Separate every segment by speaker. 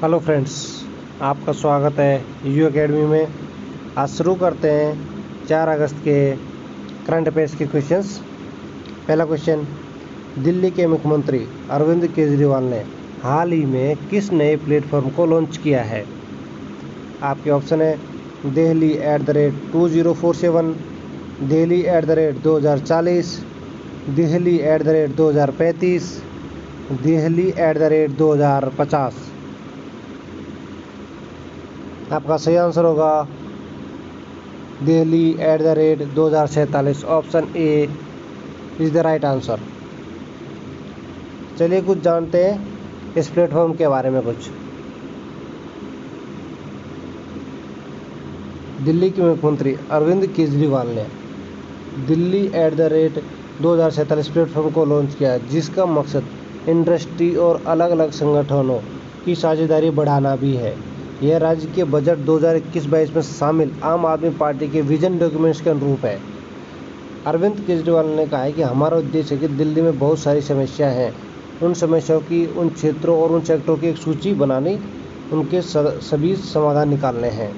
Speaker 1: Hello friends, आपका स्वागत है यू एकेडमी में। आज शुरू करते हैं 4 अगस्त के करंट अफेयर्स के क्वेश्चंस। पहला क्वेश्चन, दिल्ली के मुख्यमंत्री अरविंद केजरीवाल ने हाल ही में किस नए प्लेटफॉर्म को लॉन्च किया है? आपके ऑप्शन है Delhi@2047, Delhi@2040, Delhi@2035, Delhi@2050। आपका सही आंसर होगा Delhi@2047। Option A is the right answer. चलिए कुछ जानते हैं इस प्लेटफॉर्म के बारे में। कुछ दिल्ली के मुख्यमंत्री अरविंद केजरीवाल ने Delhi@2047 प्लेटफॉर्म को लॉन्च किया, जिसका मकसद इंडस्ट्री और अलग अलग संगठनों की साझेदारी बढ़ाना भी है। यह राज्य के बजट 2021-22 में शामिल आम आदमी पार्टी के विजन डॉक्यूमेंट्स के अनुरूप है। अरविंद केजरीवाल ने कहा है कि हमारा उद्देश्य है कि दिल्ली में बहुत सारी समस्याएं हैं, उन समस्याओं की, उन क्षेत्रों और उन सेक्टरों की एक सूची बनानी, उनके सभी समाधान निकालने हैं।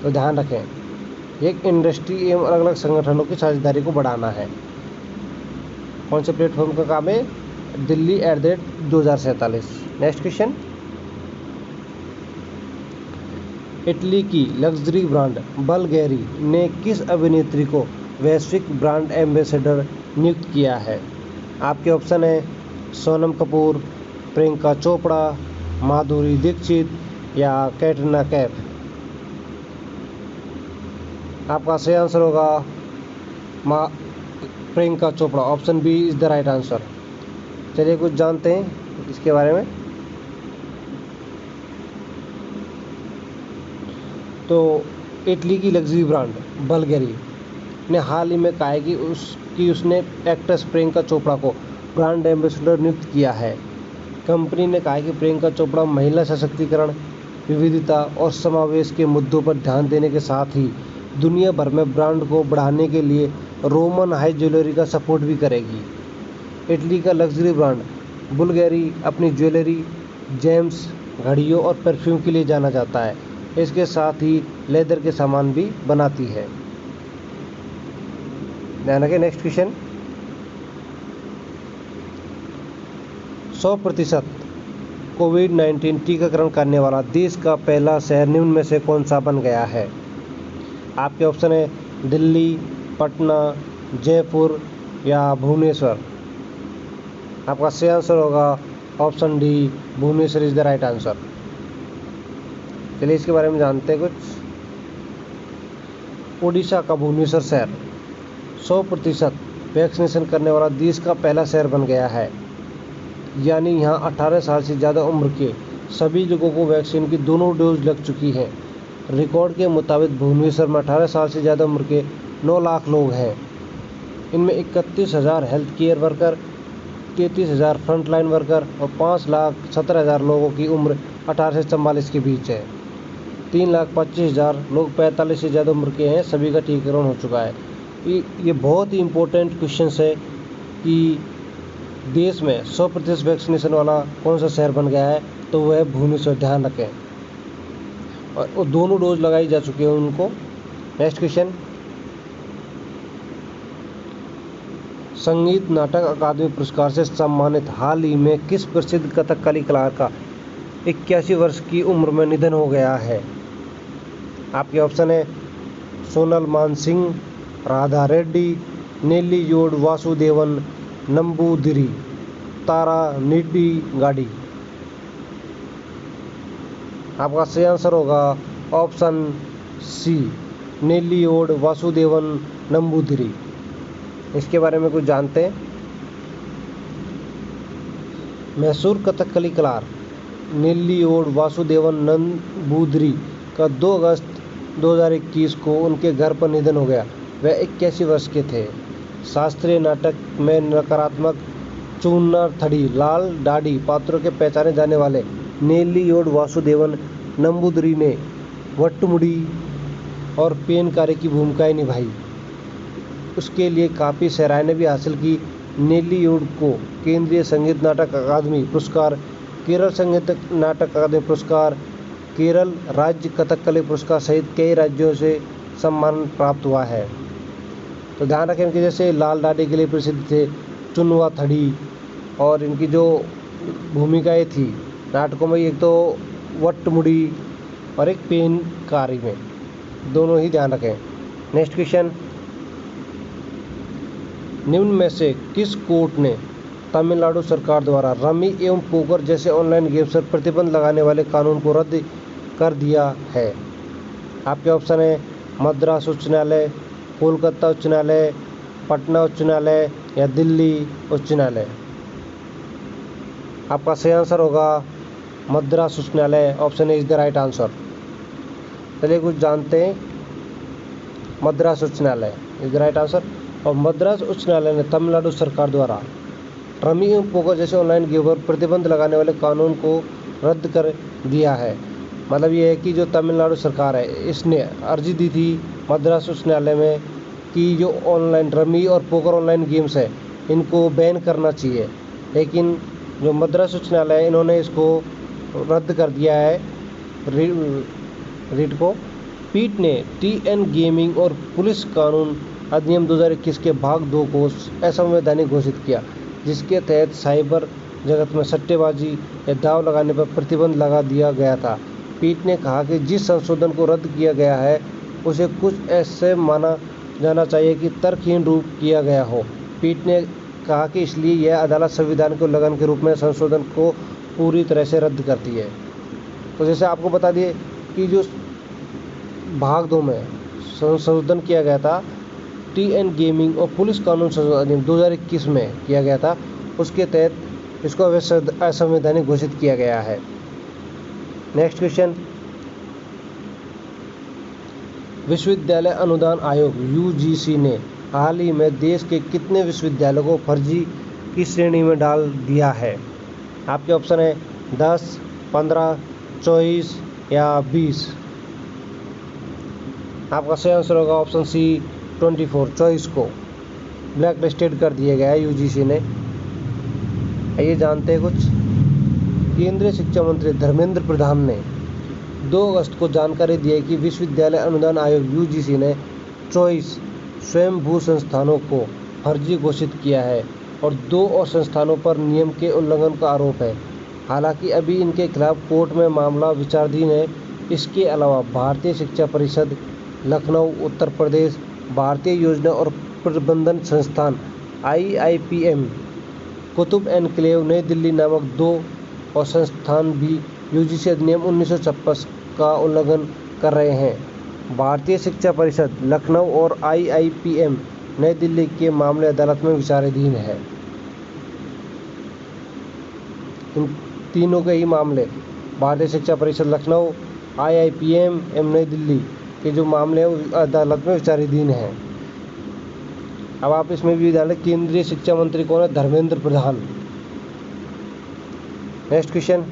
Speaker 1: तो ध्यान रखें, एक इंडस्ट्री एवं अलग अलग संगठनों की साझेदारी को बढ़ाना है। कौन से प्लेटफॉर्म का काम है? Delhi@2047। नेक्स्ट क्वेश्चन, इटली की लग्जरी ब्रांड बल्गेरी ने किस अभिनेत्री को वैश्विक ब्रांड एम्बेसडर नियुक्त किया है? आपके ऑप्शन है सोनम कपूर, प्रियंका चोपड़ा, माधुरी दीक्षित या कैटरीना कैफ। आपका सही आंसर होगा Priyanka Chopra. Option B is the right answer. चलिए कुछ जानते हैं इसके बारे में। तो इटली की लग्जरी ब्रांड बल्गेरी ने हाल ही में कहा है कि उसने एक्ट्रेस प्रियंका चोपड़ा को ब्रांड एम्बेसडर नियुक्त किया है। कंपनी ने कहा है कि प्रियंका चोपड़ा महिला सशक्तिकरण, विविधता और समावेश के मुद्दों पर ध्यान देने के साथ ही दुनिया भर में ब्रांड को बढ़ाने के लिए रोमन हाई ज्वेलरी का सपोर्ट भी करेगी। इटली का लग्जरी ब्रांड बुल्गेरी अपनी ज्वेलरी, जेम्स, घड़ियों और परफ्यूम के लिए जाना जाता है। इसके साथ ही लेदर के सामान भी बनाती है। ध्यान रखें। नेक्स्ट क्वेश्चन, 100% कोविड-19 टीकाकरण करने वाला देश का पहला शहर निम्न में से कौन सा बन गया है? आपके ऑप्शन है दिल्ली, पटना, जयपुर या भुवनेश्वर। आपका सही आंसर होगा option D, Bhubaneswar is the right answer. चलिए इसके बारे में जानते हैं कुछ। ओडिशा का भुवनेश्वर शहर 100% वैक्सीनेशन करने वाला देश का पहला शहर बन गया है। यानी यहाँ 18 साल से ज़्यादा उम्र के सभी लोगों को वैक्सीन की दोनों डोज लग चुकी हैं। रिकॉर्ड के मुताबिक भुवनेश्वर में 18 साल से ज़्यादा उम्र के 9 लाख लोग हैं। इनमें 31,000 health care worker, 33,000 frontline worker और 5,17,000 लोगों की उम्र 18 से 44 के बीच है। 3,25,000 लोग 45 से ज़्यादा उम्र के हैं। सभी का टीकाकरण हो चुका है। ये बहुत ही इम्पोर्टेंट क्वेश्चन है कि देश में 100% वैक्सीनेशन वाला कौन सा शहर बन गया है, तो वह है भुवनेश्वर। ध्यान रखें। और दोनों डोज लगाई जा चुकी है उनको। नेक्स्ट क्वेश्चन, संगीत नाटक अकादमी पुरस्कार से सम्मानित हाल ही में किस प्रसिद्ध कथकली कलाकार का 81 वर्ष की उम्र में निधन हो गया है? आपके ऑप्शन है सोनल मानसिंह, राधा रेड्डी, नेल्लियोड वासुदेवन नंबूदिरी, तारा निड्डी गाडी। आपका सही आंसर होगा ऑप्शन सी, नेल्लियोड वासुदेवन नंबूदिरी। इसके बारे में कुछ जानते हैं। मैसूर कथकली कलाकार नेल्लियोड वासुदेवन नंबूदिरी का 2 अगस्त 2021 को उनके घर पर निधन हो गया। वह 81 वर्ष के थे। शास्त्रीय नाटक में नकारात्मक, चूना थड़ी, लाल दाढ़ी पात्रों के पहचाने जाने वाले नेल्लियोड वासुदेवन नंबूदिरी ने वट्टुमुड़ी और पेनकारी की भूमिकाएं निभाई। उसके लिए काफ़ी सराहना भी हासिल की। नेल्लियोड को केंद्रीय संगीत नाटक अकादमी पुरस्कार केरल संगीत नाटक अकादमी पुरस्कार, केरल राज्य कथकली पुरस्कार सहित कई राज्यों से सम्मान प्राप्त हुआ है। तो ध्यान रखें कि जैसे लाल दाढ़ी के लिए प्रसिद्ध थे चुनवा थड़ी, और इनकी जो भूमिकाएं थी नाटकों में, एक तो वटमुड़ी और एक पेनकारी में, दोनों ही ध्यान रखें। नेक्स्ट क्वेश्चन, निम्न में से किस कोर्ट ने तमिलनाडु सरकार द्वारा रमी एवं पोकर जैसे ऑनलाइन गेम्स पर प्रतिबंध लगाने वाले कानून को रद्द कर दिया है? आपके ऑप्शन है मद्रास उच्च न्यायालय, कोलकाता उच्च न्यायालय, पटना उच्च न्यायालय या दिल्ली उच्च न्यायालय। आपका सही आंसर होगा मद्रास उच्च न्यायालय। Option is the right answer. चलिए कुछ जानते हैं, मद्रास उच्च न्यायालय इज द राइट आंसर। और मद्रास उच्च न्यायालय ने तमिलनाडु सरकार द्वारा रमी एवं पोकर जैसे ऑनलाइन गेम पर प्रतिबंध लगाने वाले कानून को रद्द कर दिया है। मतलब ये है कि जो तमिलनाडु सरकार है, इसने अर्जी दी थी मद्रास उच्च न्यायालय में कि जो ऑनलाइन रमी और पोकर ऑनलाइन गेम्स है इनको बैन करना चाहिए, लेकिन जो मद्रास उच्च न्यायालय है इन्होंने इसको रद्द कर दिया है रीट को। पीठ ने टीएन गेमिंग और पुलिस कानून अधिनियम 2021 के भाग 2 को असंवैधानिक घोषित किया, जिसके तहत साइबर जगत में सट्टेबाजी या दाव लगाने पर प्रतिबंध लगा दिया गया था। पीठ ने कहा कि जिस संशोधन को रद्द किया गया है उसे कुछ ऐसे माना जाना चाहिए कि तर्कहीन रूप किया गया हो। पीठ ने कहा कि इसलिए यह अदालत संविधान के उल्लंघन के रूप में संशोधन को पूरी तरह से रद्द करती है। तो जैसे आपको बता दिए कि जो भाग 2 में संशोधन किया गया था टीएन गेमिंग और पुलिस कानून संशोधन 2021 में किया गया था, उसके तहत इसको असंवैधानिक घोषित किया गया है। नेक्स्ट क्वेश्चन, विश्वविद्यालय अनुदान आयोग यूजीसी ने हाल ही में देश के कितने विश्वविद्यालयों को फर्जी की श्रेणी में डाल दिया है? आपके ऑप्शन है 10, 15, 24 या 20। आपका सही आंसर होगा ऑप्शन सी 24। 24 को ब्लैक लिस्टेड कर दिया गया है यूजीसी ने। आइए जानते हैं कुछ। केंद्रीय शिक्षा मंत्री धर्मेंद्र प्रधान ने 2 अगस्त को जानकारी दी है कि विश्वविद्यालय अनुदान आयोग यूजीसी ने 24 स्वयंभू संस्थानों को फर्जी घोषित किया है और 2 और संस्थानों पर नियम के उल्लंघन का आरोप है। हालांकि अभी इनके खिलाफ कोर्ट में मामला विचाराधीन है। इसके अलावा भारतीय शिक्षा परिषद लखनऊ उत्तर प्रदेश, भारतीय योजना और प्रबंधन संस्थान IIPM, कुतुब एनक्लेव नई दिल्ली नामक 2 और संस्थान भी यूजीसी अधिनियम 1956 का उल्लंघन कर रहे हैं। भारतीय शिक्षा परिषद लखनऊ और IIPM नई दिल्ली के मामले अदालत में विचाराधीन है। इन तीनों के ही मामले, भारतीय शिक्षा परिषद लखनऊ, IIPM एवं नई दिल्ली के जो मामले हैं अदालत में विचाराधीन हैं। अब आप इसमें भी जान लें केंद्रीय शिक्षा मंत्री कौन है? धर्मेंद्र प्रधान। नेक्स्ट क्वेश्चन,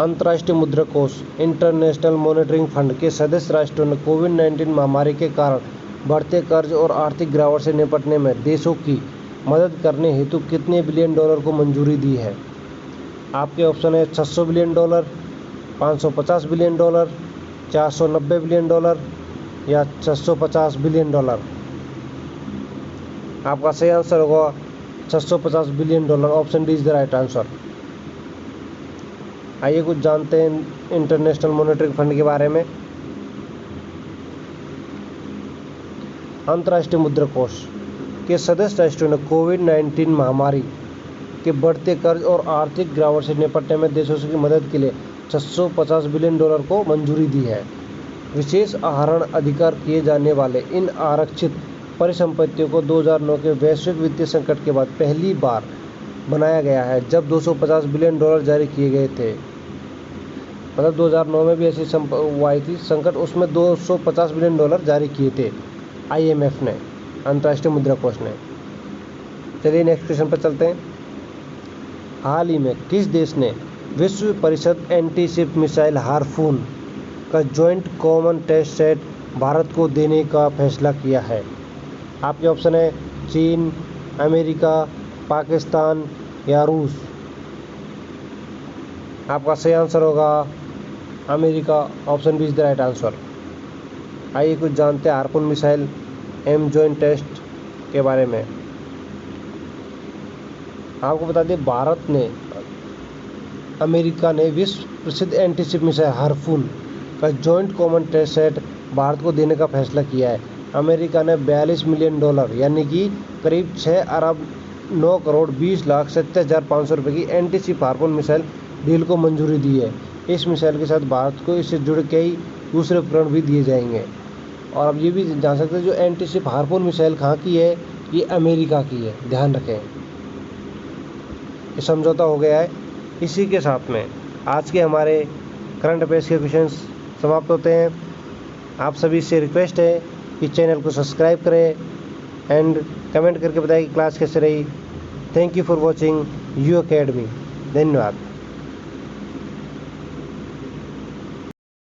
Speaker 1: अंतर्राष्ट्रीय मुद्रा कोष इंटरनेशनल मॉनिटरिंग फंड के सदस्य राष्ट्रों ने कोविड-19 महामारी के कारण बढ़ते कर्ज और आर्थिक गिरावट से निपटने में देशों की मदद करने हेतु कितने बिलियन डॉलर को मंजूरी दी है? आपके ऑप्शन है 600 billion dollar, 550 billion dollar, 490 billion dollar या 650 बिलियन डॉलर। आपका सही आंसर होगा 650 billion dollar. Option D is the right answer. आइए कुछ जानते हैं इंटरनेशनल मॉनिटरिंग फंड के बारे में। अंतर्राष्ट्रीय मुद्रा कोष के सदस्य राष्ट्रों ने कोविड-19 महामारी के बढ़ते कर्ज और आर्थिक गिरावट से निपटने में देशों की मदद के लिए 650 बिलियन डॉलर को मंजूरी दी है। विशेष आहरण अधिकार किए जाने वाले इन आरक्षित परिसंपत्तियों को 2009 के वैश्विक वित्तीय संकट के बाद पहली बार बनाया गया है, जब 250 बिलियन डॉलर जारी किए गए थे। मतलब 2009 में भी ऐसी आई थी संकट, उसमें 250 बिलियन डॉलर जारी किए थे IMF ने, अंतर्राष्ट्रीय मुद्रा कोष ने। चलिए नेक्स्ट क्वेश्चन पर चलते हैं। हाल ही में किस देश ने विश्व परिषद एंटी शिप मिसाइल हार्पून का joint common test set Bharat को देने का फैसला किया है? आपके ऑप्शन है चीन, अमेरिका, पाकिस्तान या रूस? आपका सही आंसर होगा America. Option B is the right answer. आइए कुछ जानते हैं हार्पून मिसाइल एम जॉइंट टेस्ट के बारे में। आपको बता दें भारत ने अमेरिका ने विश्व प्रसिद्ध एंटीशिप मिसाइल हार्पून का joint common test set Bharat को देने का फैसला किया है। अमेरिका ने $42 मिलियन यानी कि करीब 6 अरब 9 करोड़ 20 लाख 70,500 रुपये की एंटीशिप हार्पून मिसाइल डील को मंजूरी दी है। इस मिसाइल के साथ भारत को इससे जुड़े कई दूसरे उपकरण भी दिए जाएंगे। और अब ये भी जान सकते हैं जो एंटीशिप हार्पून मिसाइल कहाँ की है, ये अमेरिका की है, ध्यान रखें। ये समझौता हो गया है। इसी के साथ में आज के हमारे करंट अफेयर्स के क्वेश्चंस समाप्त होते हैं। आप सभी से रिक्वेस्ट है कि चैनल को सब्सक्राइब करें एंड कमेंट करके बताएं कि क्लास कैसे रही। Thank you for watching you academy. धन्यवाद।